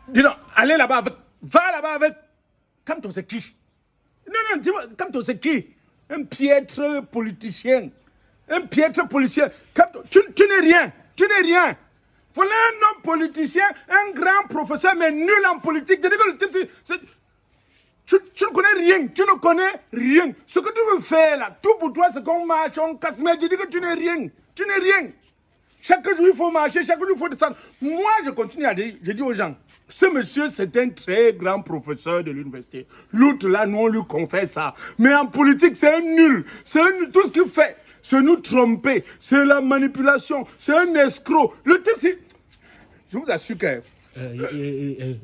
Dis donc, allez là-bas avec. Va là-bas avec. Kamto, c'est qui? Non, dis-moi, Kamto, c'est qui? Un piètre politicien. Un piètre policier. Kamto, tu n'es rien. Tu n'es rien. Voilà un homme politicien, un grand professeur, mais nul en politique. Tu dis que le type, tu ne connais rien. Tu ne connais rien. Ce que tu veux faire là, tout pour toi, c'est qu'on marche, on casse. Mais je dis que tu n'es rien. Tu n'es rien. Chaque jour, il faut marcher, chaque jour, il faut descendre. Moi, je continue à dire, je dis aux gens, ce monsieur, c'est un très grand professeur de l'université. L'autre, là, nous, on lui confesse ça. Mais en politique, c'est un nul. C'est un nul. Tout ce qu'il fait, c'est nous tromper. C'est la manipulation. C'est un escroc. Le type, c'est... Je vous assure que...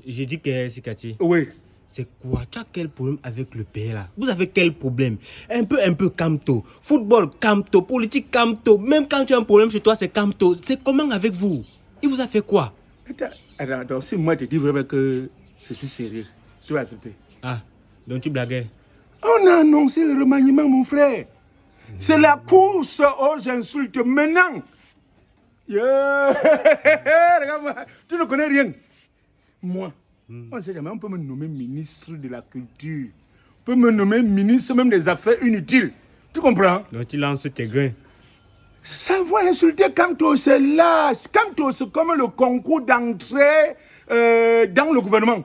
J'ai dit que Sikati. Oui. C'est quoi? Tu as quel problème avec le pays là? Vous avez quel problème? Un peu Kamto. Football, Kamto. Politique, Kamto. Même quand tu as un problème chez toi, c'est Kamto. C'est comment avec vous? Il vous a fait quoi? Attends, si moi je dis vraiment que je suis sérieux, tu vas accepter. Ah, donc tu blaguais? On a annoncé le remaniement, mon frère. C'est la course aux insultes. Maintenant, regarde-moi, tu ne connais rien. Moi, on ne sait jamais, on peut me nommer ministre de la culture. On peut me nommer ministre même des affaires inutiles. Tu comprends? Donc tu lances tes grains. Ça va insulter Kamto, c'est là. Kamto, c'est comme le concours d'entrée dans le gouvernement.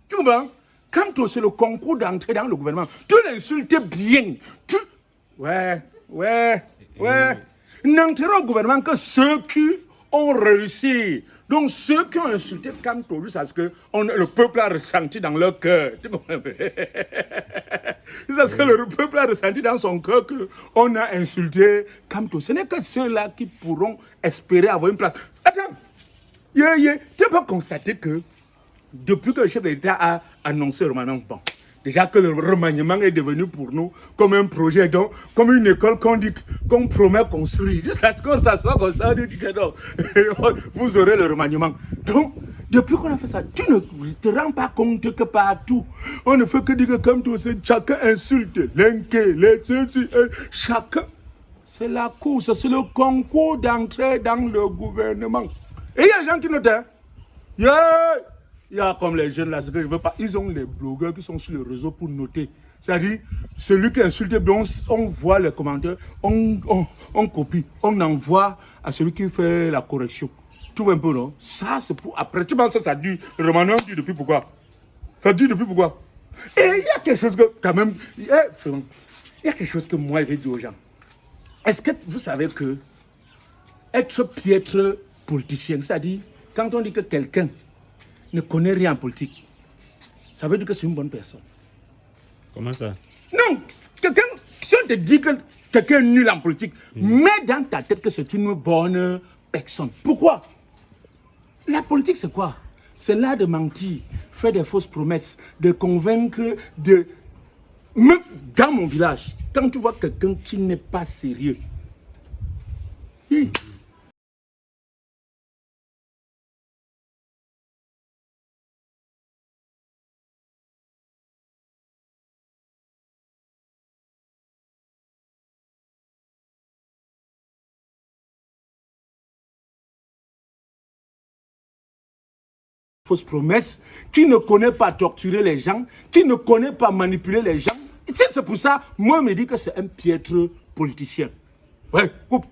Tu comprends? Kamto, c'est le concours d'entrée dans le gouvernement. Tu l'insultes bien. Ouais. N'entreront au gouvernement que ceux qui ont réussi. Donc ceux qui ont insulté Kamto, c'est ce que le peuple a ressenti dans leur cœur. Tu comprends? C'est ce que le peuple a ressenti dans son cœur qu'on a insulté Kamto. Ce n'est que ceux-là qui pourront espérer avoir une place. Attends, tu peux constater que depuis que le chef de l'État a annoncé le remaniement, bon, déjà que le remaniement est devenu pour nous comme un projet, donc, comme une école qu'on promet construire. Jusqu'à ce qu'on s'assoit comme ça, on dit que non, vous aurez le remaniement. Donc, depuis qu'on a fait ça, tu ne te rends pas compte que partout, on ne fait que dire que comme tout, chacun insulte, chacun. C'est la course, c'est le concours d'entrée dans le gouvernement. Et il y a des gens qui notent. Il y a comme les jeunes là, ce que je veux pas. Ils ont les blogueurs qui sont sur le réseau pour noter. C'est-à-dire, celui qui insulte, on voit les commentaires, on copie, on envoie à celui qui fait la correction. Tu vois un peu, non? Ça, c'est pour après. Tu penses que ça dure, le remaniement dure depuis pourquoi? Ça dure depuis pourquoi? Et il y a quelque chose que, quand même, il y a quelque chose que moi, je vais dire aux gens. Est-ce que vous savez que être piètre politicien, c'est-à-dire, quand on dit que quelqu'un ne connaît rien en politique, ça veut dire que c'est une bonne personne. Comment ça? Non, quelqu'un, si on te dit que quelqu'un est nul en politique, mets dans ta tête que c'est une bonne personne. Pourquoi? La politique, c'est quoi? C'est l'art de mentir, faire des fausses promesses, de convaincre, Même dans mon village, quand tu vois quelqu'un qui n'est pas sérieux, fausses promesses, qui ne connaît pas torturer les gens, qui ne connaît pas manipuler les gens. C'est pour ça, moi, je me dis que c'est un piètre politicien. Ouais, coupe.